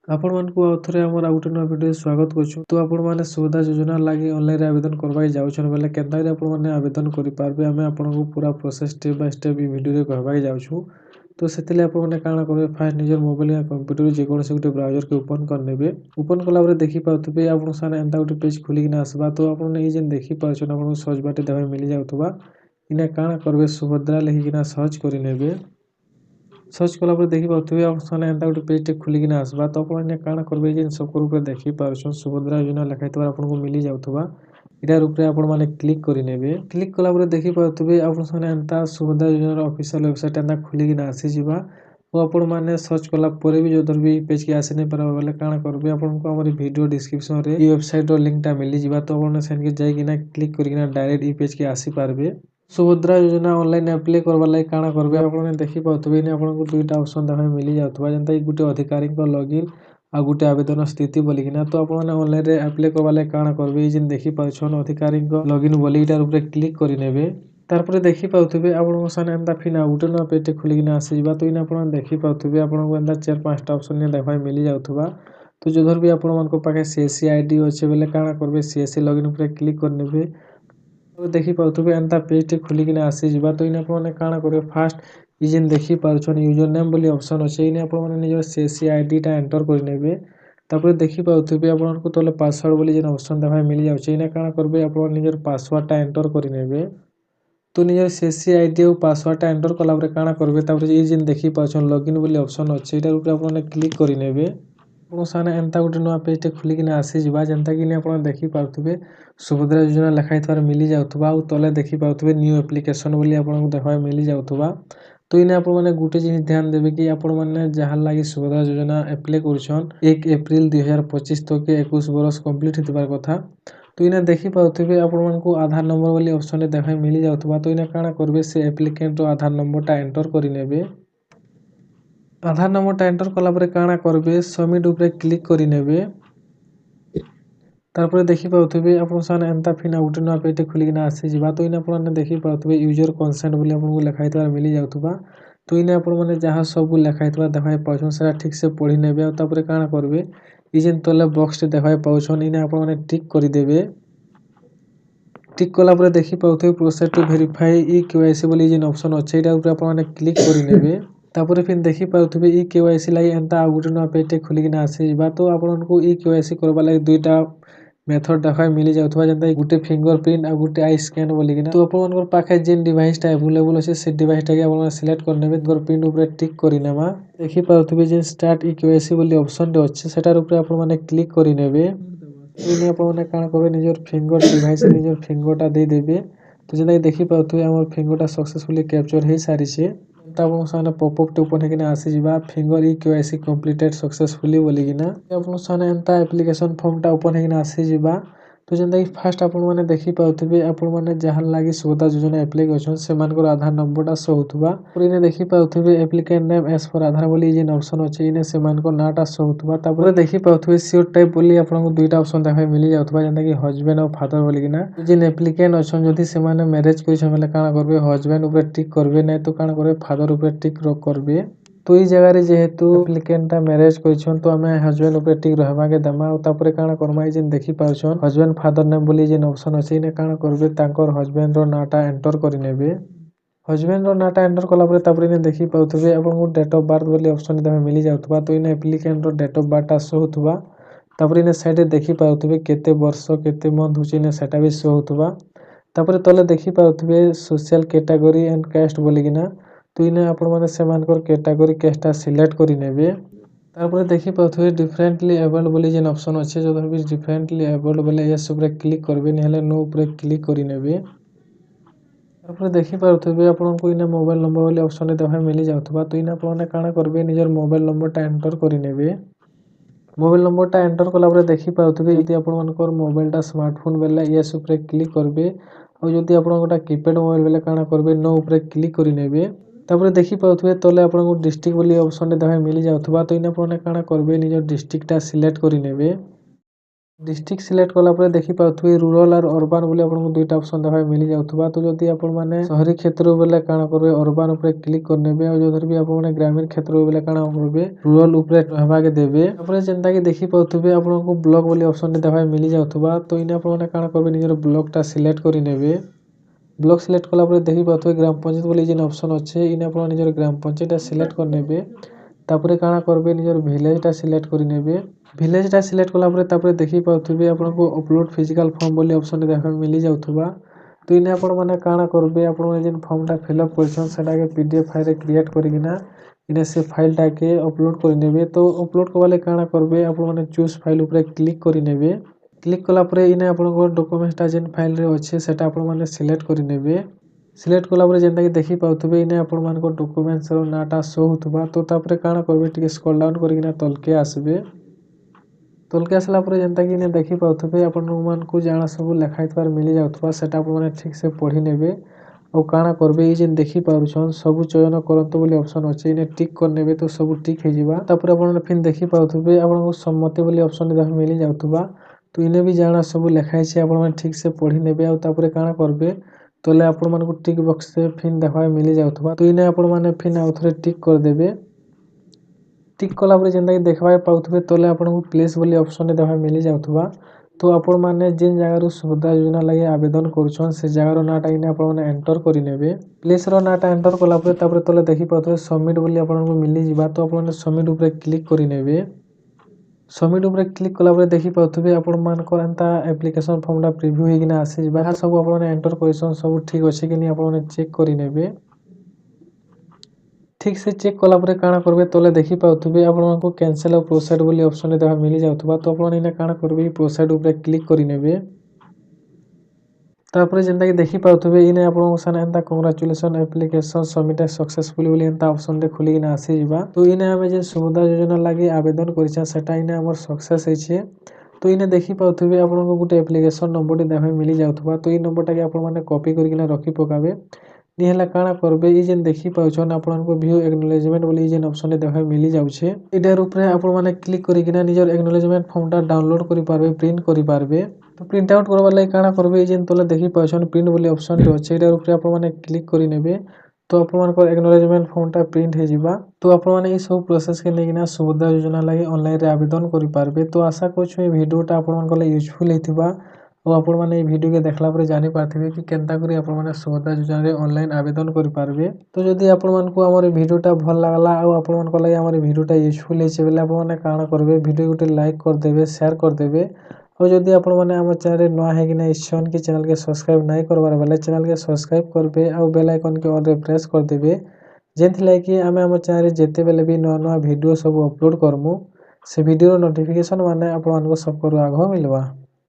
ଆପଣମାନଙ୍କୁ ଆଉ ଥରେ ଆମର ଆଉ ଗୁଟେ ନୂଆ ଭିଡ଼ିଓରେ ସ୍ୱାଗତ କରୁଛୁ। ତ ଆପଣମାନେ ସୁଭଦ୍ରା ଯୋଜନା ଲାଗି ଅନଲାଇନରେ ଆବେଦନ କରବାକେ ଯାଉଛନ୍ ବେଲେ କେନ୍ତାକରି ଆପଣମାନେ ଆବେଦନ କରିପାରବେ ଆମେ ଆପଣଙ୍କୁ ପୁରା ପ୍ରୋସେସ୍ ଷ୍ଟେପ୍ ବାଇ ଷ୍ଟେପ୍ ଇ ଭିଡ଼ିଓରେ କହିବାକେ ଯାଉଛୁ। ତ ସେଥିଲାଗି ଆପଣମାନେ କାଣା କରିବେ, ଫାର୍ଷ୍ଟ ନିଜର ମୋବାଇଲ ୟା କମ୍ପ୍ୟୁଟର ଯେକୌଣସି ଗୋଟେ ବ୍ରାଉଜରକେ ଓପନ୍ କରିନେବେ। ଓପନ୍ କଲା ପରେ ଦେଖିପାରୁଥିବେ ଆପଣଙ୍କ ସାମ୍ନା ଏନ୍ତା ଗୋଟେ ପେଜ୍ ଖୋଲିକିନା ଆସବା। ତ ଆପଣମାନେ ଇ ଯେନ୍ ଦେଖିପାରୁଛନ୍ ଆପଣଙ୍କୁ ସର୍ଚ୍ଚ ବାଟେ ଦେବାକେ ମିଲିଯାଉଥିବା। ଇନେ କାଣା କରିବେ, ସୁଭଦ୍ରା ଲେଖିକିନା ସର୍ଚ୍ଚ କରିନେବେ। ସର୍ଚ୍ଚ କଲା ପରେ ଦେଖିପାରୁଥିବେ ଆପଣଙ୍କ ସାମ୍ନା ଏନ୍ତା ଗୋଟେ ପେଜଟେ ଖୋଲିକିନା ଆସବା। ତ ଆପଣମାନେ କାଣା କରିବେ, ଯେନ୍ ସବକର୍ ଉପରେ ଦେଖିପାରୁଛନ୍ ସୁଭଦ୍ରା ଯୋଜନା ଲେଖା ହେଇଥିବା ଆପଣଙ୍କୁ ମିଲିଯାଉଥିବା। ଇଟାର ଉପରେ ଆପଣମାନେ କ୍ଲିକ୍ କରିନେବେ। କ୍ଲିକ୍ କଲା ପରେ ଦେଖିପାରୁଥିବେ ଆପଣଙ୍କ ସାମ୍ନା ଏନ୍ତା ସୁଭଦ୍ରା ଯୋଜନାର ଅଫିସିଆଲ ୱେବସାଇଟ୍ ଏନ୍ତା ଖୋଲିକିନା ଆସିଯିବା। ଓ ଆପଣମାନେ ସର୍ଚ୍ଚ କଲା ପରେ ବି ଯଦି ବି ଇ ପେଜ୍ କେ ଆସି ନାଇଁ ପାରବା ବେଲେ କାଣା କରିବେ, ଆପଣଙ୍କୁ ଆମର ଇ ଭିଡ଼ିଓ ଡିସ୍କ୍ରିପ୍ସନରେ ଇ ୱେବସାଇଟ୍ର ଲିଙ୍କଟା ମିଲିଯିବା। ତ ଆପଣମାନେ ସେନ୍କେ ଯାଇକିନା କ୍ଲିକ୍ କରିକିନା ଡାଇରେକ୍ଟ ଇ ପେଜ୍ କେ ଆସିପାରବେ। ସୁଭଦ୍ରା ଯୋଜନା ଅନଲାଇନ୍ ଆପ୍ଲାଏ କରବାର୍ ଲାଗି କାଣା କରିବେ, ଆପଣମାନେ ଦେଖିପାରୁଥିବେ ଇନେ ଆପଣଙ୍କୁ ଦୁଇଟା ଅପସନ୍ ଦେବାକେ ମିଲିଯାଉଥିବା। ଯେନ୍ତାକି ଗୁଟେ ଅଧିକାରୀଙ୍କ ଲଗଇନ୍ ଆଉ ଗୁଟେ ଆବେଦନ ସ୍ଥିତି ବୋଲିକିନା। ତ ଆପଣମାନେ ଅନଲାଇନରେ ଆପ୍ଲାଏ କରବାର୍ ଲାଗି କାଣା କରିବେ, ଇ ଯେନ୍ ଦେଖିପାରୁଛନ୍ ଅଧିକାରୀଙ୍କ ଲଗଇନ୍ ବୋଲି ଇଟାର ଉପରେ କ୍ଲିକ୍ କରିନେବେ। ତାରପରେ ଦେଖିପାରୁଥିବେ ଆପଣଙ୍କ ସାମ୍ନା ଏନ୍ତା ଫିର୍ ଆଉ ଗୁଟେ ନୂଆ ପେଜଟେ ଖୋଲିକିନା ଆସିଯିବା। ତ ଇନେ ଆପଣମାନେ ଦେଖିପାରୁଥିବେ ଆପଣଙ୍କୁ ଏନ୍ତା 4-5ଟା ଅପସନ୍ ଇନେ ଦେଖବାକେ ମିଲିଯାଉଥିବା। ତ ଯୋଧର ବି ଆପଣମାନଙ୍କ ପାଖେ ସିଏସ୍ସି ଆଇଡି ଅଛେ ବେଲେ କାଣା କରିବେ, ସିଏସ୍ସି ଲଗଇନ୍ ଉପରେ କ୍ଲିକ୍ କରିନେବେ। ଦେଖିପାରୁଥିବେ ଏନ୍ତା ପେଜଟେ ଖୋଲିକିନା ଆସିଯିବା। ତ ଇନେ ଆପଣମାନେ କାଣା କରିବେ, ଫାର୍ଷ୍ଟ ଇ ଯେନ୍ ଦେଖିପାରୁଛନ୍ ୟୁଜର ନେମ୍ ବୋଲି ଅପସନ୍ ଅଛେ, ଇନେ ଆପଣମାନେ ନିଜର ସିଏସ୍ସି ଆଇଡିଟା ଏଣ୍ଟର କରିନେବେ। ତାପରେ ଦେଖିପାରୁଥିବେ ଆପଣଙ୍କୁ ତଲେ ପାସୱାର୍ଡ ବୋଲି ଯେନ୍ ଅପସନ୍ ଦେବାକେ ମିଲିଯାଉଛେ, ଇନେ କାଣା କରିବେ ଆପଣ ନିଜର ପାସୱାର୍ଡଟା ଏଣ୍ଟର କରିନେବେ। ତ ନିଜର ସିଏସ୍ସି ଆଇଡି ଆଉ ପାସୱାର୍ଡଟା ଏଣ୍ଟର କଲା ପରେ କାଣା କରିବେ, ତାପରେ ଇ ଯେନ୍ ଦେଖିପାରୁଛନ୍ ଲଗଇନ୍ ବୋଲି ଅପସନ୍ ଅଛେ, ଇଟାର ଉପରେ ଆପଣମାନେ କ୍ଲିକ୍ କରିନେବେ। ଆପଣଙ୍କ ସାମ୍ନା ଏନ୍ତା ଗୋଟେ ନୂଆ ପେଜଟେ ଖୋଲିକିନା ଆସିଯିବା। ଯେନ୍ତାକି ଇନେ ଆପଣ ଦେଖିପାରୁଥିବେ ସୁଭଦ୍ରା ଯୋଜନା ଲେଖା ହେଇଥିବାର ମିଲିଯାଉଥିବା। ଆଉ ତଲେ ଦେଖିପାରୁଥିବେ ନ୍ୟୁ ଆପ୍ଲିକେସନ୍ ବୋଲି ଆପଣଙ୍କୁ ଦେଖବାକେ ମିଲିଯାଉଥିବା। ତ ଇନେ ଆପଣମାନେ ଗୁଟେ ଜିନିଷ ଧ୍ୟାନ ଦେବେ କି ଆପଣମାନେ ଯାହାର ଲାଗି ସୁଭଦ୍ରା ଯୋଜନା ଆପ୍ଲାଏ କରୁଛନ୍ 1 ଏପ୍ରିଲ 2025 ତକେ 21 ବରଷ କମ୍ପ୍ଲିଟ୍ ହେଇଥିବାର କଥା। ତ ଇନେ ଦେଖିପାରୁଥିବେ ଆପଣମାନଙ୍କୁ ଆଧାର ନମ୍ବର ବୋଲି ଅପସନ୍ଟେ ଦେଖବାକେ ମିଲିଯାଉଥିବା। ତ ଇନେ କାଣା କରିବେ, ସେ ଆପ୍ଲିକେଣ୍ଟର ଆଧାର ନମ୍ବରଟା ଏଣ୍ଟର କରିନେବେ। ଆଧାର ନମ୍ବରଟା ଏଣ୍ଟର କଲା ପରେ କାଣା କରିବେ, ସବମିଟ୍ ଉପରେ କ୍ଲିକ୍ କରିନେବେ। ତାରପରେ ଦେଖିପାରୁଥିବେ ଆପଣଙ୍କ ସାମ୍ନା ଏନ୍ତା ଫିର୍ ଆଉ ଗୁଟେ ନୂଆ ପେଜଟେ ଖୋଲିକିନା ଆସିଯିବା। ତ ଇନେ ଆପଣମାନେ ଦେଖିପାରୁଥିବେ ୟୁଜର କନସେଣ୍ଟ ବୋଲି ଆପଣଙ୍କୁ ଲେଖା ହେଇଥିବାର ମିଲିଯାଉଥିବା। ତ ଇନେ ଆପଣମାନେ ଯାହା ସବୁ ଲେଖା ହେଇଥିବା ଦେଖବାକେ ପାଉଛନ୍ ସେଟା ଠିକ୍ସେ ପଢ଼ି ନେବେ। ଆଉ ତାପରେ କାଣା କରିବେ, ଇ ଯେନ୍ ତଲେ ବକ୍ସଟେ ଦେଖବାକେ ପାଉଛନ୍ ଇନେ ଆପଣମାନେ ଟିକ୍ କରିଦେବେ। ଟିକ୍ କଲା ପରେ ଦେଖିପାରୁଥିବେ ପ୍ରୋସେସ୍ ଟୁ ଭେରିଫାଏ ଇ କେୱାଇସି ବୋଲି ଯେନ୍ ଅପସନ୍ ଅଛେ, ଇଟା ଉପରେ ଆପଣମାନେ କ୍ଲିକ୍ କରିନେବେ। ତାପରେ ଫିର୍ ଦେଖିପାରୁଥିବେ ଇ କେୱାଇସି ଲାଗି ଏନ୍ତା ଆଉ ଗୁଟେ ନୂଆ ପେଜଟେ ଖୋଲିକିନା ଆସିଯିବା। ତ ଆପଣଙ୍କୁ ଇ କେୱାଇସି କରବାର୍ ଲାଗି ଦୁଇଟା ମେଥଡ ଦେଖବାକେ ମିଲିଯାଉଥିବା। ଯେନ୍ତାକି ଗୁଟେ ଫିଙ୍ଗର ପ୍ରିଣ୍ଟ ଆଉ ଗୁଟେ ଆଇ ସ୍କାନ୍ ବୋଲିକିନା। ତ ଆପଣମାନଙ୍କର ପାଖେ ଯେନ୍ ଡିଭାଇସଟା ଆଭେଲେବୁଲ୍ ଅଛେ ସେ ଡିଭାଇସଟାକେ ଆପଣମାନେ ସିଲେକ୍ଟ କରିନେବେ। ଫିଙ୍ଗର ପ୍ରିଣ୍ଟ ଉପରେ ଟିକ୍ କରିନେମା। ଦେଖିପାରୁଥିବେ ଯେ ଷ୍ଟାର୍ଟ ଇ କେୱାଇସି ବୋଲି ଅପସନ୍ଟେ ଅଛେ, ସେଟାର ଉପରେ ଆପଣମାନେ କ୍ଲିକ୍ କରିନେବେ। ଇନେ ଆପଣମାନେ କାଣା କରିବେ, ନିଜର ଫିଙ୍ଗର ଡିଭାଇସରେ ନିଜର ଫିଙ୍ଗରଟା ଦେଇଦେବେ। ତ ଯେନ୍ତାକି ଦେଖିପାରୁଥିବେ ଆମର ଫିଙ୍ଗରଟା ସକ୍ସେସଫୁଲି କ୍ୟାପଚର ହେଇସାରିଛେ। ତ ଆପଣଙ୍କ ସାମ୍ନା ପପଅପ୍ ଟେ ଓପନ୍ ହେଇକିନା ଆସିଯିବା, ଫିଙ୍ଗର ଇ କେୱାଇସି କମ୍ପ୍ଲିଟେଡ୍ ସକ୍ସେସଫୁଲି ବୋଲିକିନା। ଆପଣଙ୍କ ସାମ୍ନା ଏନ୍ତା ଆପ୍ଲିକେସନ୍ ଫର୍ମଟା ଓପନ୍ ହେଇକିନା ଆସିଯିବା। ତ ଯେନ୍ତାକି ଫାର୍ଷ୍ଟ ଆପଣମାନେ ଦେଖିପାରୁଥିବେ ଆପଣମାନେ ଯାହାର ଲାଗି ସୁଭଦ୍ରା ଯୋଜନା ଆପ୍ଲାଏ କରିଛନ୍ ସେମାନଙ୍କର ଆଧାର ନମ୍ବରଟା ସୋ ହଉଥିବା। ତାପରେ ଇନେ ଦେଖିପାରୁଥିବେ ଆପ୍ଲିକାଣ୍ଟ ନେମ୍ ଏଜ୍ ପର୍ ଆଧାର ବୋଲି ଯେନ୍ ଅପସନ୍ ଅଛେ, ଇନେ ସେମାନଙ୍କର ନାଁଟା ସୋ ହଉଥିବା। ତାପରେ ଦେଖିପାରୁଥିବେ ସିଓର ଟାଇପ୍ ବୋଲି ଆପଣଙ୍କୁ ଦୁଇଟା ଅପସନ୍ ଦେଖବାକେ ମିଲିଯାଉଥିବା। ଯେନ୍ତାକି ହଜବେଣ୍ଡ ଆଉ ଫାଦର ବୋଲିକିନା। ଯେନ୍ ଆପ୍ଲିକାଣ୍ଟ ଅଛନ୍ ଯଦି ସେମାନେ ମ୍ୟାରେଜ କରିଛନ୍ ବେଲେ କାଣା କରିବେ, ହଜବେଣ୍ଡ ଉପରେ ଟିକ୍ କରିବେ, ନାଇଁ ତ କାଣା କରିବେ ଫାଦର ଉପରେ ଟିକ୍ କରିବେ। ତ ଇ ଜାଗାରେ ଯେହେତୁ ଆପ୍ଲିକାଣ୍ଟଟା ମ୍ୟାରେଜ କରିଛନ୍ ତ ଆମେ ହଜବେଣ୍ଡ ଉପରେ ଟିକ୍ ରହେବାକେ ଦେମା। ଆଉ ତାପରେ କାଣା କରମା, ଇ ଯେନ୍ ଦେଖିପାରୁଛନ୍ ହଜବେଣ୍ଡ ଫାଦର ନେମ୍ ବୋଲି ଯେନ୍ ଅପସନ୍ ଅଛେ, ଇନେ କାଣା କରିବେ ତାଙ୍କର ହଜବେଣ୍ଡର ନାଁଟା ଏଣ୍ଟର କରିନେବେ। ହଜବେଣ୍ଡର ନାଁଟା ଏଣ୍ଟର କଲା ପରେ ତାପରେ ଇନେ ଦେଖିପାରୁଥିବେ ଆପଣଙ୍କୁ ଡେଟ୍ ଅଫ୍ ବାର୍ଥ ବୋଲି ଅପସନ୍ ଦେଖବାକେ ମିଲିଯାଉଥିବା। ତ ଇନେ ଆପ୍ଲିକାଣ୍ଟର ଡେଟ୍ ଅଫ୍ ବାର୍ଥଟା ସୋ ହଉଥିବା। ତାପରେ ଇନେ ସାଇଡରେ ଦେଖିପାରୁଥିବେ କେତେ ବର୍ଷ କେତେ ମନ୍ଥ ହଉଛେ, ଇନେ ସେଟା ବି ସୋ ହଉଥିବା। ତାପରେ ତଲେ ଦେଖିପାରୁଥିବେ ସୋସିଆଲ କ୍ୟାଟାଗୋରୀ ଆଣ୍ଡ କାଷ୍ଟ ବୋଲିକିନା। ତ ଇନେ ଆପଣମାନେ ସେମାନଙ୍କର କ୍ୟାଟାଗୋରୀ କାଷ୍ଟଟା ସିଲେକ୍ଟ କରିନେବେ। ତାପରେ ଦେଖିପାରୁଥିବେ ଡିଫରେଣ୍ଟଲି ଏବଲ୍ଡ ବୋଲି ଯେନ୍ ଅପସନ୍ ଅଛେ, ଯଦି ବି ଡିଫରେଣ୍ଟଲି ଏବଲ୍ଡ ବେଲେ ୟେସ୍ ଉପରେ କ୍ଲିକ୍ କରିବେ, ନହେଲେ ନୋ ଉପରେ କ୍ଲିକ୍ କରିନେବେ। ତାପରେ ଦେଖିପାରୁଥିବେ ଆପଣଙ୍କୁ ଇନେ ମୋବାଇଲ ନମ୍ବର ବୋଲି ଅପସନ୍ଟେ ଦେଖବାକେ ମିଲିଯାଉଥିବା। ତ ଇନେ ଆପଣମାନେ କାଣା କରିବେ, ନିଜର ମୋବାଇଲ ନମ୍ବରଟା ଏଣ୍ଟର କରିନେବେ। ମୋବାଇଲ ନମ୍ବରଟା ଏଣ୍ଟର କଲା ପରେ ଦେଖିପାରୁଥିବେ ଯଦି ଆପଣମାନଙ୍କର ମୋବାଇଲଟା ସ୍ମାର୍ଟଫୋନ୍ ବେଲେ ୟେସ୍ ଉପରେ କ୍ଲିକ୍ କରିବେ। ଆଉ ଯଦି ଆପଣଙ୍କଟା କିପ୍ୟାଡ ମୋବାଇଲ ବେଲେ କାଣା କରିବେ, ନୋ ଉପରେ କ୍ଲିକ୍ କରିନେବେ। ତାପରେ ଦେଖିପାରୁଥିବେ ତଲେ ଆପଣଙ୍କୁ ଡିଷ୍ଟ୍ରିକ୍ଟ ବୋଲି ଅପସନ୍ଟେ ଦେଖବାକେ ମିଲିଯାଉଥିବା। ତ ଇନେ ଆପଣମାନେ କାଣା କରିବେ, ନିଜର ଡିଷ୍ଟ୍ରିକ୍ଟଟା ସିଲେକ୍ଟ କରିନେବେ। डिस्ट्रिक्ट सिलेक्ट कला पर देखि पाउथबे रूरल और अर्बन बोले आपन को दुईटा ऑप्शन देखा मिल जाउथबा। तो जदि आपन माने शहरी क्षेत्र बोले काना करबे अर्बन ऊपर क्लिक करनेबे और जोधर भी आपन माने ग्रामीण क्षेत्र बोले काना करबे रूरल ऊपर रहबा के देबे। तापर जेंता कि देखि पाउथबे आपन को ब्लॉक बोले ऑप्शन देखा मिल जाउथबा। तो इने आपन माने काना करबे निजर ब्लॉकटा सिलेक्ट करि नेबे। ब्लॉक सिलेक्ट कला पर देखि पाउथबे ग्राम पंचायत बोले जेन ऑप्शन अच्छे इने आपन निजर ग्राम पंचायतटा सिलेक्ट करनेबे। तापर काना करबे निजर विलेजटा सिलेक्ट करि नेबे। विलेजटा सिलेक्ट कला पर तापर देखि पाउथबे आपन को अपलोड फिजिकल फॉर्म बोले ऑप्शन देखा मिल जाउथबा। तो इने आपन माने काना करबे आपन माने जेन फॉर्मटा फिलअप करछन सेटा के पीडीएफ फाइल रे क्रिएट करिकिना इने से फाइलटा के अपलोड करि नेबे। तो अपलोड करबाले काना करबे आपन माने चूज फाइल ऊपर क्लिक करि नेबे। क्लिक कला पर इने आपन को डॉक्यूमेंट्सटा जेन फाइल रे अच्छे सेटा आपन माने सिलेक्ट करि नेबे। सिलेक्ट कला पर जेंता कि देखि पाउथबे इने आपन मान को डॉक्यूमेंट्स रो नाटा शो होतबा। तो तापर काना करबे टिके स्क्रॉल डाउन करिकिना तलके आसबे। तलके आसला पर जेंता कि इने देखि पाउथबे आपन मान को जाना सब लेखाइतबार मिल जाउथबा सेटा आपन माने ठीक से पढ़ी नेबे। और काना करबे ई जेन देखि पारुछन सब चयन करंतो बोले ऑप्शन अच्छे इने टिक कर नेबे। तो सब टिक हे जिबा। तापर आपन फिन देखि पाउथबे आपन को सम्मति बोले ऑप्शन देखा मिल जाउथबा। तो इने भी जाना सब लेखाइ छे आपन माने ठीक से पढ़ी नेबे। और तापर काना करबे तले आपन मान को टिक बॉक्स से फिन देखा मिल जाउथबा। तो इने आपन माने फिन आउथरे टिक कर देबे। टिक कला पर जेंता कि देखबा पाउथबे तले आपन को प्लेस बोली ऑप्शन देखा मिल जाउथबा। तो आपन माने जेन जगह रो सुविधा योजना लागि आवेदन करूछन से जगह रो नाटा इने आपन माने एंटर करि नेबे। प्लेस रो नाटा एंटर कला पर तापर तले देखि पाउथबे सबमिट बोली आपन को मिली जिबा। तो आपन माने सबमिट ऊपर क्लिक करि नेबे। सबमिट ऊपर क्लिक कला पर देखि पाउथबे आपन मान को एंता एप्लीकेशन फॉर्मटा प्रीव्यू हेगिना आसे जिबा। हा सब आपन माने एंटर करिसन सब ठीक अछि कि नि आपन माने चेक करि नेबे। ठीक से चेक कला पर काना करबे तले देखि पाउथबे आपन मान को कैंसिल और प्रोसीड बोली ऑप्शन देखा मिल जाउथबा। तो आपन इने काना करबे प्रोसीड ऊपर क्लिक करि नेबे। तापर जेंता कि देखि पाउथबे इने आपन को सन एंता कांग्रेचुलेशन एप्लीकेशन सबमिटेड सक्सेसफुली बोली एंता ऑप्शन दे खुलिकिना आसे जिबा। तो इने हमें जे सुविधा योजना लागि आवेदन करिछा सेटा इने हमर सक्सेस हेछे। तो इने देखि पाउथबे आपन को गुटे एप्लीकेशन नंबर देखा मिल जाउथबा। तो इ नंबरटा के आपन माने कॉपी करिकिना रखि पकाबे। नि हला काना करबे ई जेन देखि पाउछन आपन को व्यू एक्नॉलेजमेंट बोली जेन ऑप्शन देखा मिल जाउछे। इटार ऊपर आपन माने क्लिक करिकिना निजर एक्नॉलेजमेंट फॉर्मटा डाउनलोड करि पारबे प्रिंट करि पारबे। तो प्रिंट आउट करबा लागि काना करबे ई जेन तले देखि पाउछन प्रिंट बोली ऑप्शन अछि इटार ऊपर आपन माने क्लिक करि नेबे। तो आपन मान को एक्नॉलेजमेंट फॉर्मटा प्रिंट हे जिबा। तो आपन माने ई सब प्रोसेस के नेगिना सुविधा योजना लागि ऑनलाइन रे आवेदन करि पारबे। तो आशा करछु ए वीडियोटा आपन मान को लागि यूजफुल हेतिबा। और आपन माने ई वीडियो के देखला पर जानि पारथिबे कि केनता करी आपन माने सुविधा योजना रे ऑनलाइन आवेदन करि पारबे। तो जदि आपन मान को हमर वीडियोटा भल लागला और आपन मान को लागि हमर वीडियोटा यूजफुल हेछे बेले आपन माने काना करबे वीडियो गुटे लाइक कर देबे शेयर कर देबे। और जदि आपन माने हमर चैनल रे नया है कि नै इच्छन कि चैनल के सब्सक्राइब नै करबार बेले चैनल के सब्सक्राइब करबे और बेल आइकन के ऑल रे प्रेस कर देबे। जेंथि लागि आमे हमर चैनल रे जेते बेले भी नया नया वीडियो सब अपलोड करमु से वीडियो नोटिफिकेशन माने आपन मान को सब करू आगो मिलबा।